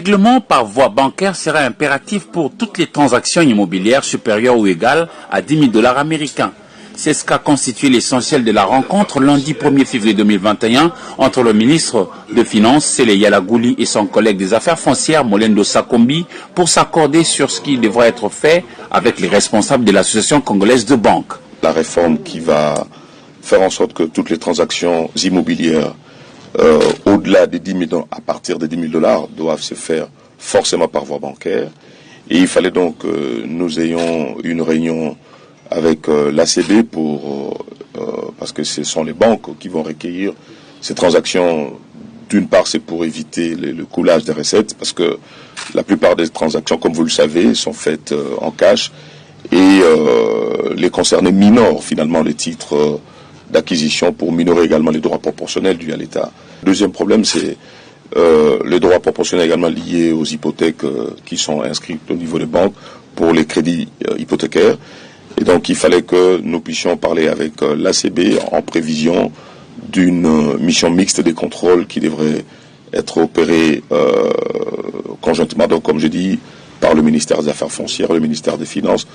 Le règlement par voie bancaire sera impératif pour toutes les transactions immobilières supérieures ou égales à 10 000 $ américains. C'est ce qu'a constitué l'essentiel de la rencontre lundi 1er février 2021 entre le ministre de Finances, Sele Yalagouli, et son collègue des Affaires foncières, Molendo Sakombi, pour s'accorder sur ce qui devrait être fait avec les responsables de l'Association congolaise de banques. La réforme qui va faire en sorte que toutes les transactions immobilières au-delà des 10 000 $, à partir des 10 000 $, doivent se faire forcément par voie bancaire. Et il fallait donc que nous ayons une réunion avec l'ACB parce que ce sont les banques qui vont recueillir ces transactions. D'une part, c'est pour éviter le coulage des recettes, parce que la plupart des transactions, comme vous le savez, sont faites en cash, et les concernés minorent finalement les titres d'acquisition pour minorer également les droits proportionnels dus à l'État. Deuxième problème, c'est les droits proportionnels également liés aux hypothèques qui sont inscrites au niveau des banques pour les crédits hypothécaires. Et donc il fallait que nous puissions parler avec l'ACB en prévision d'une mission mixte des contrôles qui devrait être opérée conjointement, donc comme je dis, par le ministère des Affaires foncières, le ministère des Finances,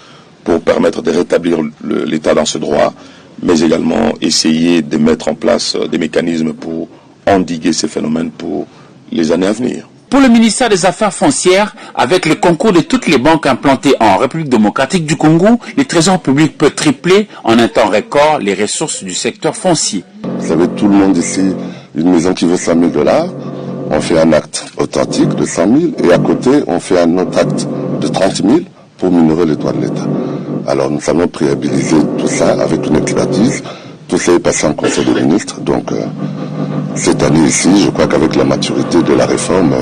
pour permettre de rétablir l'État dans ce droit, mais également essayer de mettre en place des mécanismes pour endiguer ces phénomènes pour les années à venir. Pour le ministère des Affaires foncières, avec le concours de toutes les banques implantées en République démocratique du Congo, le Trésor public peut tripler en un temps record les ressources du secteur foncier. Vous savez, tout le monde ici, une maison qui veut 100 000 $, on fait un acte authentique de 100 000 et à côté, on fait un autre acte de 30 000 pour minorer les droits de l'État. Alors nous allons préhabiliser tout ça avec une expertise. Tout ça est passé en Conseil des ministres. Donc cette année ici, je crois qu'avec la maturité de la réforme,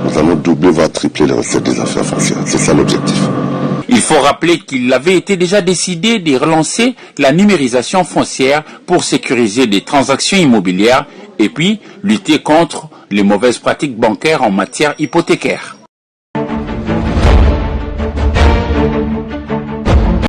nous allons doubler, voire tripler les recettes des affaires foncières. C'est ça l'objectif. Il faut rappeler qu'il avait été déjà décidé de relancer la numérisation foncière pour sécuriser les transactions immobilières et puis lutter contre les mauvaises pratiques bancaires en matière hypothécaire.